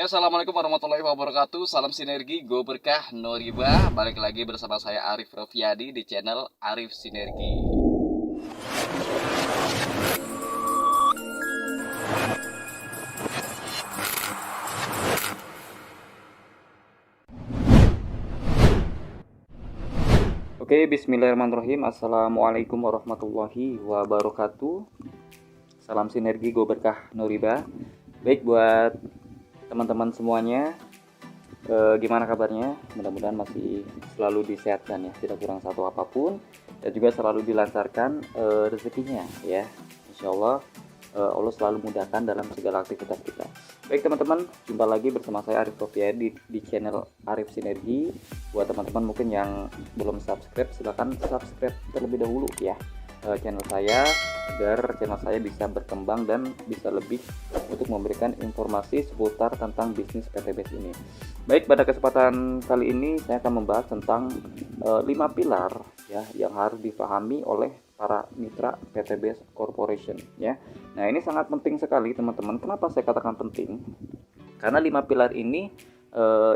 Assalamualaikum warahmatullahi wabarakatuh. Salam sinergi, go berkah, no riba. Balik lagi bersama saya Arif Rofiadi di channel Arif Sinergi. Oke, bismillahirrahmanirrahim. Assalamualaikum warahmatullahi wabarakatuh. Salam sinergi, go berkah, no riba. Baik, buat teman-teman semuanya, gimana kabarnya? Mudah-mudahan masih selalu disehatkan ya, tidak kurang satu apapun, dan juga selalu dilancarkan rezekinya ya. Insya Allah Allah selalu mudahkan dalam segala aktivitas kita. Baik teman-teman, jumpa lagi bersama saya Arif Rofiadi di channel Arif Sinergi. Buat teman-teman mungkin yang belum subscribe, silahkan subscribe terlebih dahulu ya channel saya, agar channel saya bisa berkembang dan bisa lebih untuk memberikan informasi seputar tentang bisnis PTBS ini. Baik, pada kesempatan kali ini saya akan membahas tentang 5 pilar ya yang harus dipahami oleh para mitra PTBS Corporation ya. Nah, ini sangat penting sekali teman-teman. Kenapa saya katakan penting? Karena 5 pilar ini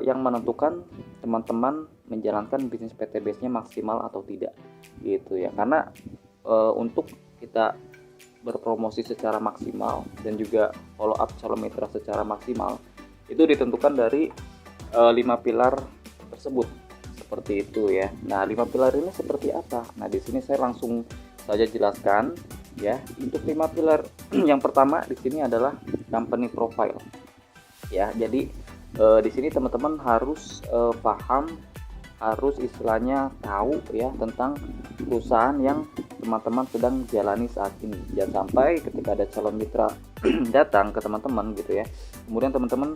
yang menentukan teman-teman menjalankan bisnis PTBS-nya maksimal atau tidak gitu ya. Karena untuk kita berpromosi secara maksimal dan juga follow up calon mitra secara maksimal itu ditentukan dari 5 pilar tersebut, seperti itu ya. Nah, 5 pilar ini seperti apa? Nah, di sini saya langsung saja jelaskan ya. Untuk 5 pilar yang pertama di sini adalah company profile ya. Jadi di sini teman-teman harus paham, harus istilahnya tahu ya tentang perusahaan yang teman-teman sedang jalani saat ini. Jangan sampai ketika ada calon mitra datang ke teman-teman gitu ya, kemudian teman-teman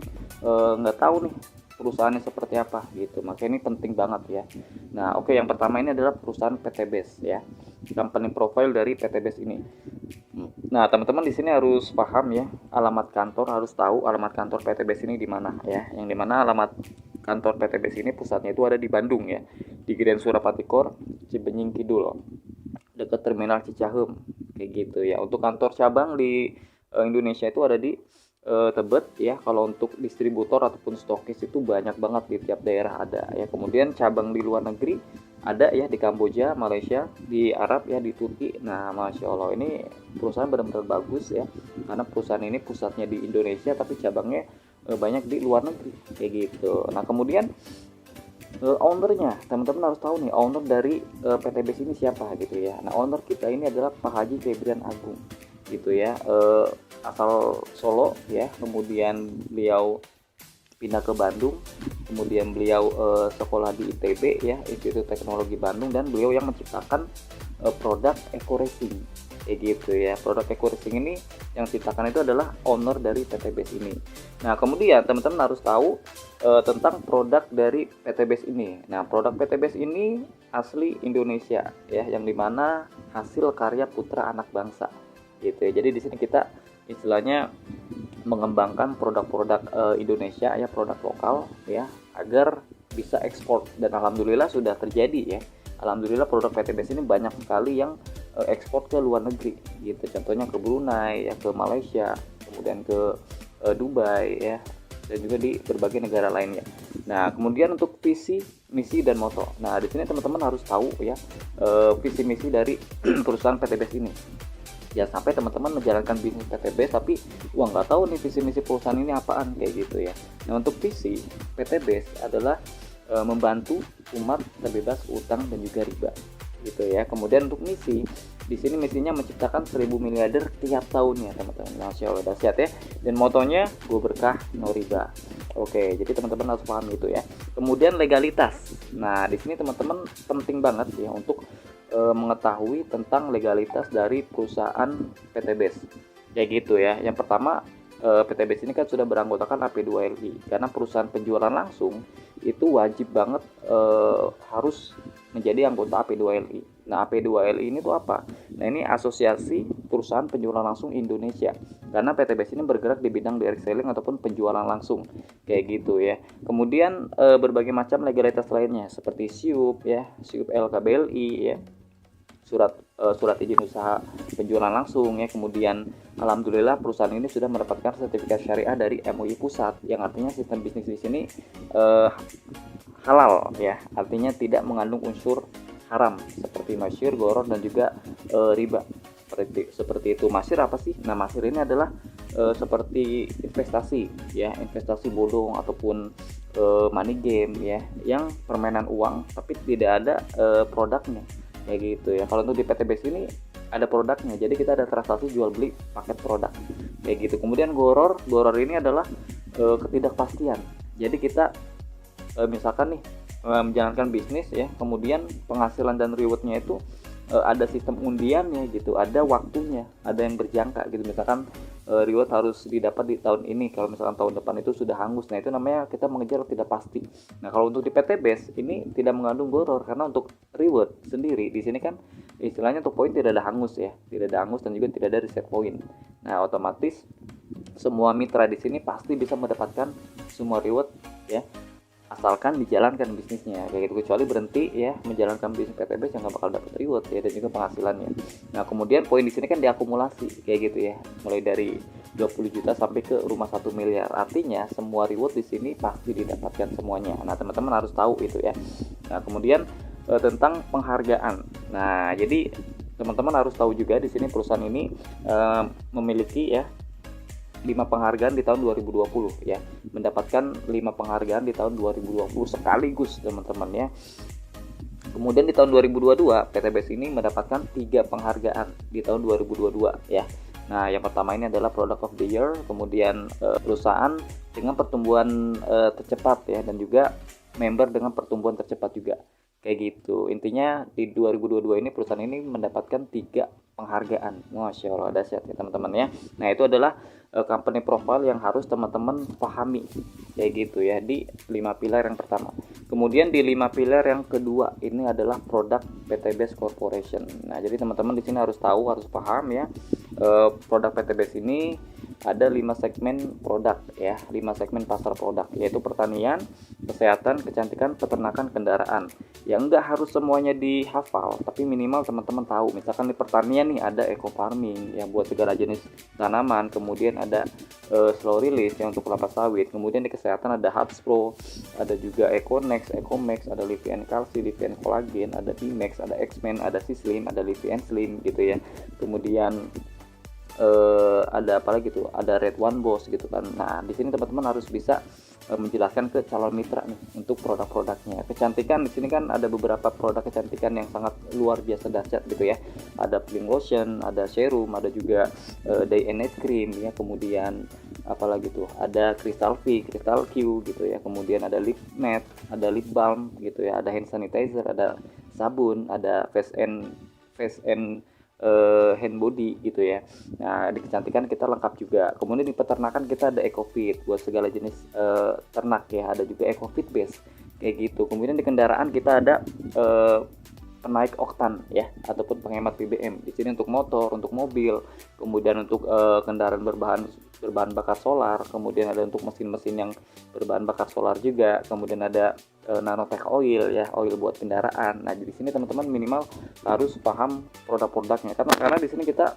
nggak tahu nih perusahaannya seperti apa gitu. Makanya ini penting banget ya. Nah, oke, yang pertama ini adalah perusahaan PTBS ya, company profile dari PTBS ini. Nah, teman-teman di sini harus paham ya, alamat kantor, harus tahu alamat kantor PTBS ini di mana ya. Yang dimana alamat kantor PTBS ini pusatnya itu ada di Bandung ya, di Grand Surapatikor, Cibenying Kidul, dekat Terminal Cicahem kayak gitu ya. Untuk kantor cabang di Indonesia itu ada di Tebet ya. Kalau untuk distributor ataupun stokis itu banyak banget, di tiap daerah ada ya. Kemudian cabang di luar negeri ada ya, di Kamboja, Malaysia, di Arab ya, di Turki. Nah, Masya Allah, ini perusahaan benar-benar bagus ya, karena perusahaan ini pusatnya di Indonesia tapi cabangnya banyak di luar negeri kayak gitu. Nah, kemudian ownernya teman-teman harus tahu nih, owner dari PTBS ini siapa gitu ya. Nah, owner kita ini adalah Pak Haji Febrian Agung gitu ya, asal Solo ya. Kemudian beliau pindah ke Bandung, kemudian beliau sekolah di ITB ya, Institut Teknologi Bandung, dan beliau yang menciptakan produk Eco Racing kayak gitu ya. Produk Eco Racing ini yang ciptakan itu adalah owner dari PTBS ini. Nah, kemudian teman-teman harus tahu tentang produk dari PTBS ini. Nah, produk PTBS ini asli Indonesia ya, yang dimana hasil karya putra anak bangsa gitu ya. Jadi di sini kita istilahnya mengembangkan produk-produk Indonesia ya, produk lokal ya, agar bisa ekspor, dan alhamdulillah sudah terjadi ya. Alhamdulillah produk PTBS ini banyak sekali yang ekspor ke luar negeri gitu. Contohnya ke Brunei ya, ke Malaysia, kemudian ke Dubai ya, dan juga di berbagai negara lainnya. Nah, kemudian untuk visi, misi, dan moto. Nah, di sini teman-teman harus tahu ya visi misi dari perusahaan PTBS ini. Jangan sampai teman-teman menjalankan bisnis PTBS tapi nggak tahu nih visi misi perusahaan ini apaan kayak gitu ya. Nah, untuk visi PTBS adalah membantu umat terbebas utang dan juga riba gitu ya. Kemudian untuk misi, di sini misinya menciptakan 1000 miliarder tiap tahunnya teman-teman. Masya Allah, dahsyat ya. Dan motonya go berkah no riba. Oke, jadi teman-teman harus paham itu ya. Kemudian legalitas. Nah, di sini teman-teman penting banget ya untuk mengetahui tentang legalitas dari perusahaan PTBS kayak gitu ya. Yang pertama, PTBS ini kan sudah beranggotakan AP2LI, karena perusahaan penjualan langsung itu wajib banget harus menjadi anggota AP2LI. Nah, AP2LI ini tuh apa? Nah, ini asosiasi perusahaan penjualan langsung Indonesia, karena PTBS ini bergerak di bidang direct selling ataupun penjualan langsung kayak gitu ya. Kemudian berbagai macam legalitas lainnya seperti SIUP ya, SIUP LKBLI ya, surat izin usaha penjualan langsung ya. Kemudian alhamdulillah perusahaan ini sudah mendapatkan sertifikat syariah dari MUI pusat, yang artinya sistem bisnis di sini halal ya, artinya tidak mengandung unsur haram seperti masyir, goror dan juga riba. Seperti itu. Masyir apa sih? Nah, masyir ini adalah seperti investasi ya, investasi bodong ataupun money game ya, yang permainan uang tapi tidak ada produknya kayak gitu ya. Kalau untuk di PTBS ini ada produknya, jadi kita ada transaksi jual beli paket produk kayak gitu. Kemudian goror ini adalah ketidakpastian. Jadi kita misalkan nih menjalankan bisnis ya, kemudian penghasilan dan rewardnya itu ada sistem undiannya gitu, ada waktunya, ada yang berjangka gitu. Misalkan reward harus didapat di tahun ini, kalau misalkan tahun depan itu sudah hangus. Nah, itu namanya kita mengejar tidak pasti. Nah, kalau untuk di PTBS ini tidak mengandung boror, karena untuk reward sendiri di sini kan istilahnya untuk poin tidak ada hangus ya, tidak ada hangus dan juga tidak ada reset poin. Nah, otomatis semua mitra di sini pasti bisa mendapatkan semua reward ya, asalkan dijalankan bisnisnya kayak gitu. Kecuali berhenti ya menjalankan bisnis PTBS yang nggak bakal dapat reward ya, dan juga penghasilannya. Nah, kemudian poin di sini kan diakumulasi kayak gitu ya, mulai dari 20 juta sampai ke rumah 1 miliar. Artinya semua reward di sini pasti didapatkan semuanya. Nah, teman-teman harus tahu itu ya. Nah, kemudian tentang penghargaan. Nah, jadi teman-teman harus tahu juga di sini perusahaan ini memiliki ya 5 penghargaan di tahun 2020 ya, mendapatkan 5 penghargaan di tahun 2020 sekaligus teman-teman ya. Kemudian di tahun 2022 PTBS ini mendapatkan 3 penghargaan di tahun 2022 ya. Nah, yang pertama ini adalah Product of the Year, kemudian perusahaan dengan pertumbuhan tercepat ya, dan juga member dengan pertumbuhan tercepat juga kayak gitu. Intinya di 2022 ini perusahaan ini mendapatkan 3 penghargaan. Masya Allah, dahsyat ya teman-teman ya. Nah, itu adalah company profile yang harus teman-teman pahami kayak gitu ya, di 5 pilar yang pertama. Kemudian di 5 pilar yang kedua ini adalah produk PTBS Corporation. Nah, jadi teman-teman di sini harus tahu, harus paham ya, produk PTBS ini ada 5 segmen produk ya, 5 segmen pasar produk, yaitu pertanian, kesehatan, kecantikan, peternakan, kendaraan. Yang enggak harus semuanya dihafal, tapi minimal teman-teman tahu. Misalkan di pertanian nih ada eco farming yang buat segala jenis tanaman, kemudian ada slow release yang untuk kelapa sawit, kemudian di kesehatan ada Hubs Pro, ada juga Econex, Ecomax, ada Livian Calci, Livian Collagen, ada Bimax, ada X-Men, ada Sislim, ada Livian Slim gitu ya. Kemudian ada apa lagi tuh, ada Red One Boss gitu kan. Nah, di sini teman-teman harus bisa menjelaskan ke calon mitra nih untuk produk-produknya. Kecantikan di sini kan ada beberapa produk kecantikan yang sangat luar biasa dahsyat gitu ya. Ada peeling lotion, ada serum, ada juga day and night cream ya. Kemudian apalagi tuh, ada Crystal V, Crystal Q gitu ya. Kemudian ada lip matte, ada lip balm gitu ya, ada hand sanitizer, ada sabun, ada face and hand body gitu ya. Nah, di kecantikan kita lengkap juga. Kemudian di peternakan kita ada EcoFit buat segala jenis ternak ya, ada juga EcoFit base kayak gitu. Kemudian di kendaraan kita ada penaik oktan ya, ataupun penghemat BBM. Di sini untuk motor, untuk mobil, kemudian untuk kendaraan berbahan bakar solar, kemudian ada untuk mesin-mesin yang berbahan bakar solar juga, kemudian ada nanotech oil ya, oil buat kendaraan. Nah, di sini teman-teman minimal harus paham produk-produknya, karena di sini kita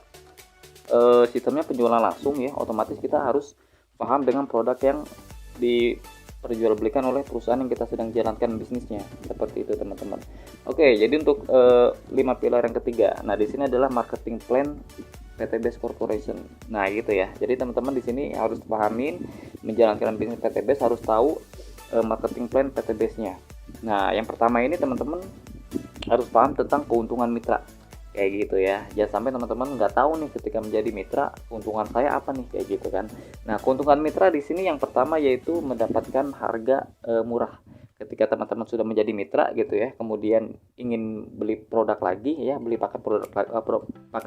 sistemnya penjualan langsung ya, otomatis kita harus paham dengan produk yang diperjualbelikan oleh perusahaan yang kita sedang jalankan bisnisnya, seperti itu teman-teman. Oke, jadi untuk 5 pilar yang ketiga, nah di sini adalah marketing plan PTBS Corporation. Nah, gitu ya. Jadi teman-teman di sini harus pahamin menjalankan bisnis PTBS, harus tahu marketing plan PTBS-nya. Nah, yang pertama ini teman-teman harus paham tentang keuntungan mitra. Kayak gitu ya. Jangan sampai teman-teman nggak tahu nih ketika menjadi mitra, keuntungan saya apa nih kayak gitu kan. Nah, keuntungan mitra di sini yang pertama yaitu mendapatkan harga murah. Ketika teman-teman sudah menjadi mitra gitu ya, kemudian ingin beli produk lagi ya, beli paket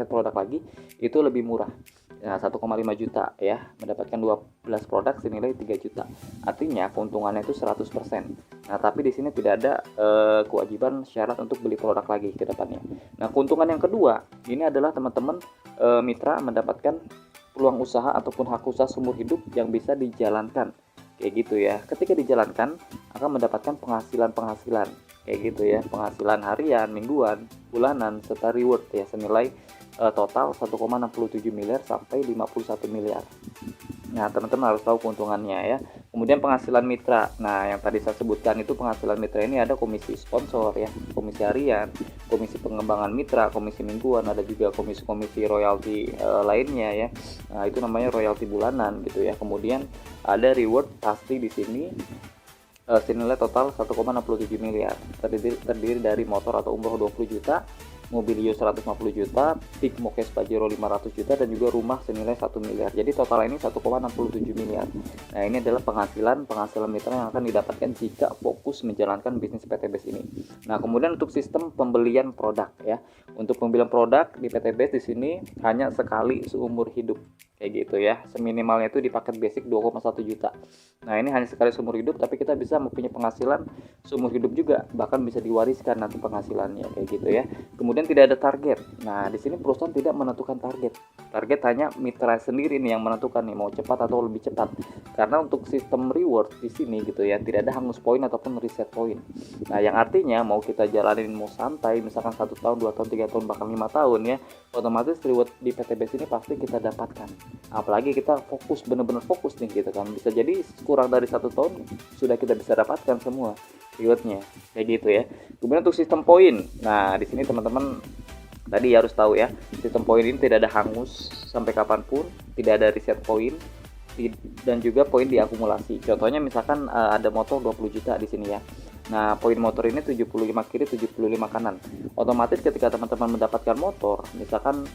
produk lagi, itu lebih murah. Nah, 1,5 juta ya, mendapatkan 12 produk senilai 3 juta. Artinya keuntungannya itu 100%. Nah, tapi di sini tidak ada kewajiban syarat untuk beli produk lagi ke depannya. Nah, keuntungan yang kedua, ini adalah teman-teman mitra mendapatkan peluang usaha ataupun hak usaha seumur hidup yang bisa dijalankan. Kayak gitu ya. Ketika dijalankan akan mendapatkan penghasilan kayak gitu ya, penghasilan harian, mingguan, bulanan, serta reward ya senilai total 1,67 miliar sampai 51 miliar. Nah, teman-teman harus tahu keuntungannya ya. Kemudian penghasilan mitra. Nah, yang tadi saya sebutkan itu penghasilan mitra ini ada komisi sponsor ya, komisi harian, komisi pengembangan mitra, komisi mingguan, ada juga komisi-komisi royalti lainnya ya. Nah, itu namanya royalti bulanan gitu ya. Kemudian ada reward pasti di sini senilai total 1,67 miliar. Terdiri dari motor atau umroh 20 juta, Mobilio 150 juta, Peak Mokes Pajero 500 juta, dan juga rumah senilai 1 miliar. Jadi total ini 1,67 miliar. Nah, ini adalah penghasilan mitra yang akan didapatkan jika fokus menjalankan bisnis PTBS ini. Nah, kemudian untuk sistem pembelian produk ya. Untuk pembelian produk di PTBS di sini hanya sekali seumur hidup. Kayak gitu ya. Seminimalnya itu di paket basic 2,1 juta. Nah, ini hanya sekali seumur hidup, tapi kita bisa mempunyai penghasilan seumur hidup juga, bahkan bisa diwariskan nanti penghasilannya kayak gitu ya. Kemudian tidak ada target. Nah, di sini perusahaan tidak menentukan target. Target hanya mitra sendiri nih yang menentukan nih mau cepat atau lebih cepat. Karena untuk sistem reward di sini gitu ya, tidak ada hangus poin ataupun reset poin. Nah, yang artinya mau kita jalanin mau santai, misalkan 1 tahun, 2 tahun, 3 tahun, bahkan 5 tahun ya, otomatis reward di PTBS ini pasti kita dapatkan. Apalagi kita fokus, benar-benar fokus nih gitu kan. Bisa jadi kurang dari 1 tahun sudah kita bisa dapatkan semua rewardnya kayak gitu ya. Kemudian untuk sistem poin, nah di sini teman-teman tadi harus tahu ya, sistem poin ini tidak ada hangus sampai kapanpun, tidak ada reset poin, dan juga poin diakumulasi. Contohnya misalkan ada motor 20 juta di sini ya. Nah, poin motor ini 75 kiri, 75 kanan. Otomatis ketika teman-teman mendapatkan motor, misalkan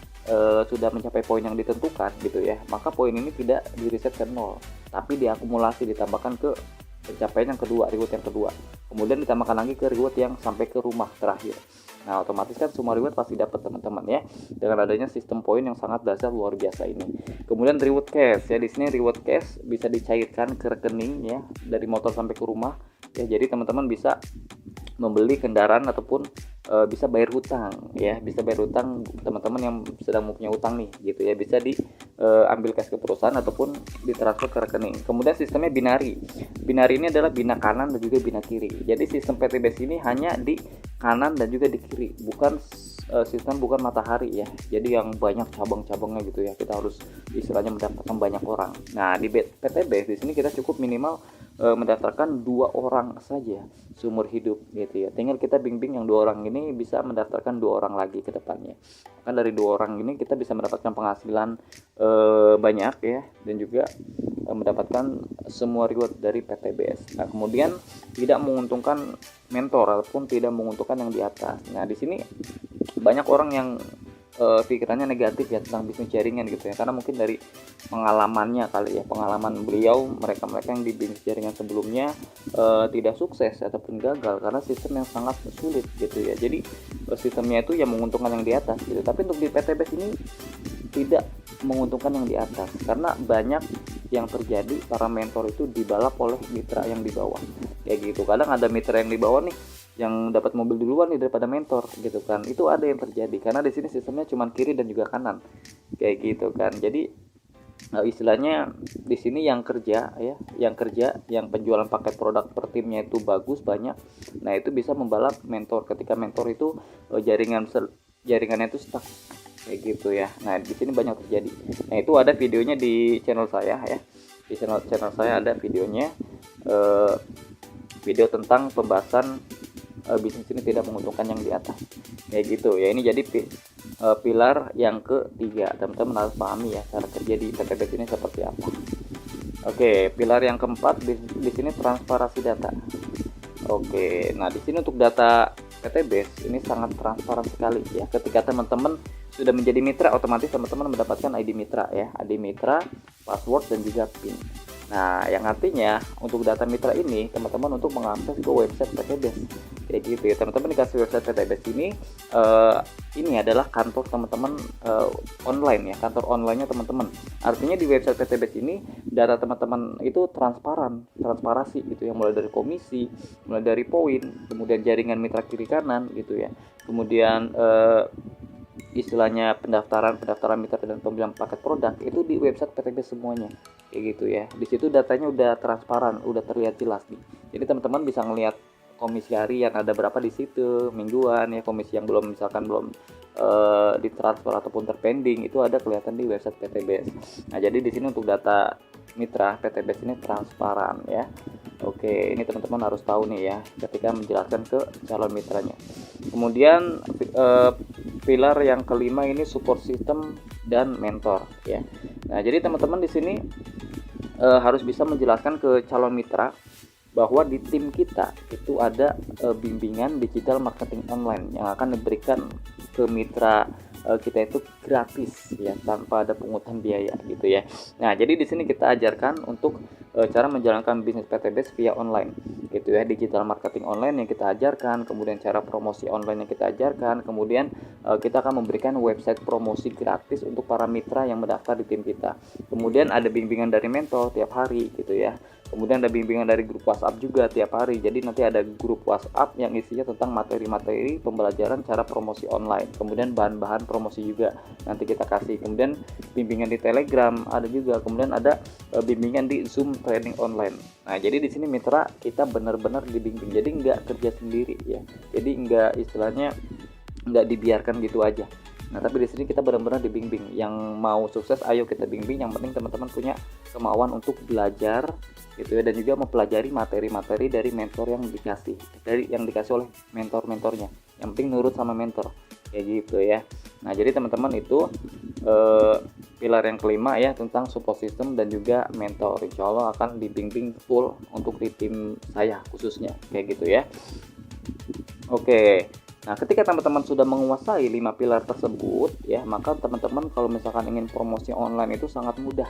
sudah mencapai poin yang ditentukan gitu ya, maka poin ini tidak di-reset ke 0, tapi diakumulasi, ditambahkan ke pencapaian yang kedua, reward yang kedua. Kemudian ditambahkan lagi ke reward yang sampai ke rumah terakhir. Nah, otomatis kan semua reward pasti dapat teman-teman ya, dengan adanya sistem poin yang sangat dasar luar biasa ini. Kemudian reward cash ya, di sini reward cash bisa dicairkan ke rekening ya, dari motor sampai ke rumah ya. Jadi teman-teman bisa membeli kendaraan ataupun bisa bayar hutang ya, bisa bayar hutang teman-teman yang sedang mempunyai utang nih gitu ya, bisa diambil cash ke perusahaan ataupun ditransfer ke rekening. Kemudian sistemnya binari. Binari ini adalah bina kanan dan juga bina kiri. Jadi sistem PTBS ini hanya di kanan dan juga di kiri, bukan sistem bukan matahari ya. Jadi yang banyak cabang-cabangnya gitu ya, kita harus istilahnya mendapatkan banyak orang. Nah, di PTBS di sini kita cukup minimal mendaftarkan 2 orang saja seumur hidup gitu ya. Tinggal kita bimbing yang 2 orang ini bisa mendaftarkan 2 orang lagi ke depannya. Kan dari 2 orang ini kita bisa mendapatkan penghasilan banyak ya, dan juga mendapatkan semua reward dari PTBS. Nah, kemudian tidak menguntungkan mentor ataupun tidak menguntungkan yang di atas. Nah, di sini banyak orang yang pikirannya negatif ya tentang bisnis jaringan gitu ya, karena mungkin dari pengalamannya kali ya, pengalaman beliau, mereka yang di bisnis jaringan sebelumnya tidak sukses ataupun gagal karena sistem yang sangat sulit gitu ya. Jadi sistemnya itu yang menguntungkan yang di atas gitu, tapi untuk di PTBS ini tidak menguntungkan yang di atas, karena banyak yang terjadi para mentor itu dibalap oleh mitra yang di bawah kayak gitu. Kadang ada mitra yang di bawah nih yang dapat mobil duluan nih daripada mentor gitu kan. Itu ada yang terjadi karena di sini sistemnya cuma kiri dan juga kanan kayak gitu kan. Jadi istilahnya di sini yang kerja ya, yang penjualan paket produk per timnya itu bagus banyak. Nah, itu bisa membalap mentor ketika mentor itu jaringannya itu stuck kayak gitu ya. Nah, di sini banyak terjadi. Nah, itu ada videonya di channel saya ya. Di channel saya ada videonya, video tentang pembahasan bisnis ini tidak menguntungkan yang di atas kayak gitu ya. Ini jadi pilar yang ketiga, teman-teman harus pahami ya cara kerja di PTBS ini seperti apa. Oke, pilar yang keempat di sini transparansi data. Oke, nah di sini untuk data PTBS ini sangat transparan sekali ya. Ketika teman-teman sudah menjadi mitra, otomatis teman-teman mendapatkan ID mitra ya, ID mitra, password, dan juga PIN. Nah, yang artinya untuk data mitra ini teman-teman untuk mengakses ke website PTBS kayak gitu ya. Teman-teman dikasih website PTBS ini adalah kantor teman-teman online ya, kantor onlinenya teman-teman. Artinya di website PTBS ini data teman-teman itu transparansi gitu ya, mulai dari komisi, mulai dari poin, kemudian jaringan mitra kiri kanan gitu ya. Kemudian istilahnya pendaftaran mitra dan pembelian paket produk itu di website PTBS semuanya kayak gitu ya. Di situ datanya udah transparan, udah terlihat jelas nih. Jadi teman-teman bisa ngelihat komisi harian ada berapa di situ, mingguan ya, komisi yang belum misalkan belum ditransfer ataupun terpending itu ada kelihatan di website PTBS. Nah, jadi di sini untuk data mitra PTBS ini transparan ya. Oke, ini teman-teman harus tahu nih ya ketika menjelaskan ke calon mitranya. Kemudian pilar yang kelima ini support system dan mentor ya. Nah, jadi teman-teman di sini harus bisa menjelaskan ke calon mitra bahwa di tim kita itu ada bimbingan digital marketing online yang akan diberikan ke mitra kita itu gratis ya, tanpa ada pungutan biaya gitu ya. Nah, jadi di sini kita ajarkan untuk cara menjalankan bisnis PTBS via online gitu ya, digital marketing online yang kita ajarkan, kemudian cara promosi online yang kita ajarkan, kemudian kita akan memberikan website promosi gratis untuk para mitra yang mendaftar di tim kita. Kemudian ada bimbingan dari mentor tiap hari gitu ya. Kemudian ada bimbingan dari grup WhatsApp juga tiap hari. Jadi nanti ada grup WhatsApp yang isinya tentang materi-materi pembelajaran cara promosi online. Kemudian bahan-bahan promosi juga nanti kita kasih. Kemudian bimbingan di Telegram ada juga. Kemudian ada bimbingan di Zoom training online. Nah, jadi di sini mitra kita benar-benar dibimbing. Jadi nggak kerja sendiri ya. Jadi nggak istilahnya nggak dibiarkan gitu aja. Nah, tapi di sini kita benar-benar dibimbing. Yang mau sukses, ayo kita bimbing. Yang penting teman-teman punya kemauan untuk belajar gitu ya, dan juga mempelajari materi-materi dari mentor yang dikasih oleh mentor-mentornya. Yang penting nurut sama mentor kayak gitu ya. Nah, jadi teman-teman itu pilar yang kelima ya tentang support system dan juga mentor. Insya Allah akan dibimbing full untuk di tim saya khususnya kayak gitu ya. Oke. Nah, ketika teman-teman sudah menguasai 5 pilar tersebut ya, maka teman-teman kalau misalkan ingin promosi online itu sangat mudah.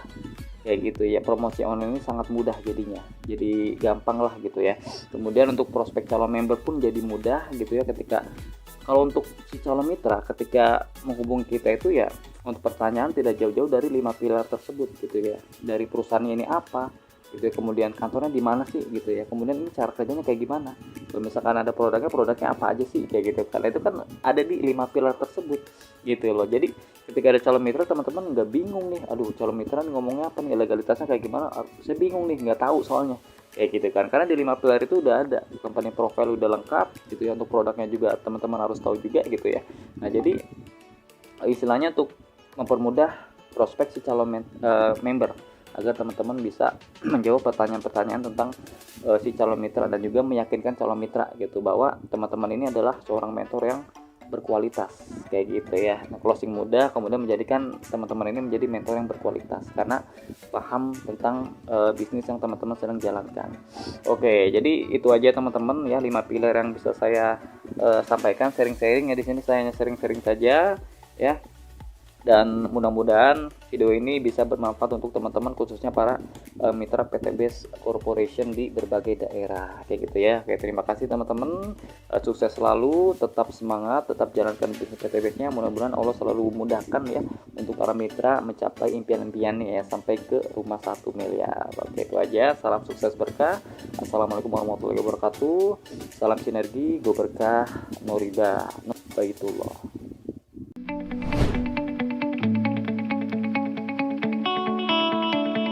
Kayak gitu ya, promosi online ini sangat mudah jadinya. Jadi gampang lah gitu ya. Kemudian untuk prospek calon member pun jadi mudah gitu ya, ketika kalau untuk si calon mitra ketika menghubungi kita itu ya untuk pertanyaan tidak jauh-jauh dari 5 pilar tersebut gitu ya. Dari perusahaannya ini apa? Gitu ya, kemudian kantornya di mana sih gitu ya, kemudian ini cara kerjanya kayak gimana, kalau misalkan ada produknya apa aja sih kayak gitu, karena itu kan ada di 5 pilar tersebut gitu loh. Jadi ketika ada calon mitra teman-teman nggak bingung nih, aduh calon mitra nih ngomongnya apa nih, legalitasnya kayak gimana, saya bingung nih, nggak tahu soalnya kayak gitu kan, karena di 5 pilar itu udah ada company profile udah lengkap gitu ya, untuk produknya juga teman-teman harus tahu juga gitu ya. Nah, jadi istilahnya untuk mempermudah prospek si calon member agar teman-teman bisa menjawab pertanyaan-pertanyaan tentang si calon mitra dan juga meyakinkan calon mitra gitu bahwa teman-teman ini adalah seorang mentor yang berkualitas kayak gitu ya. Nah, closing mudah, kemudian menjadikan teman-teman ini menjadi mentor yang berkualitas karena paham tentang bisnis yang teman-teman sedang jalankan. Oke, jadi itu aja teman-teman ya, 5 pilar yang bisa saya sampaikan, sharing-sharing ya. Di sini saya hanya sharing-sharing saja ya. Dan mudah-mudahan video ini bisa bermanfaat untuk teman-teman khususnya para mitra PTBS Corporation di berbagai daerah kayak gitu ya. Oke, terima kasih teman-teman, sukses selalu, tetap semangat, tetap jalankan bisnis PTBS-nya. Mudah-mudahan Allah selalu memudahkan ya untuk para mitra mencapai impian-impiannya ya, sampai ke rumah 1 miliar. Oke, itu aja, salam sukses berkah. Assalamualaikum warahmatullahi wabarakatuh. Salam sinergi, go berkah, Nuriba, Baitullah.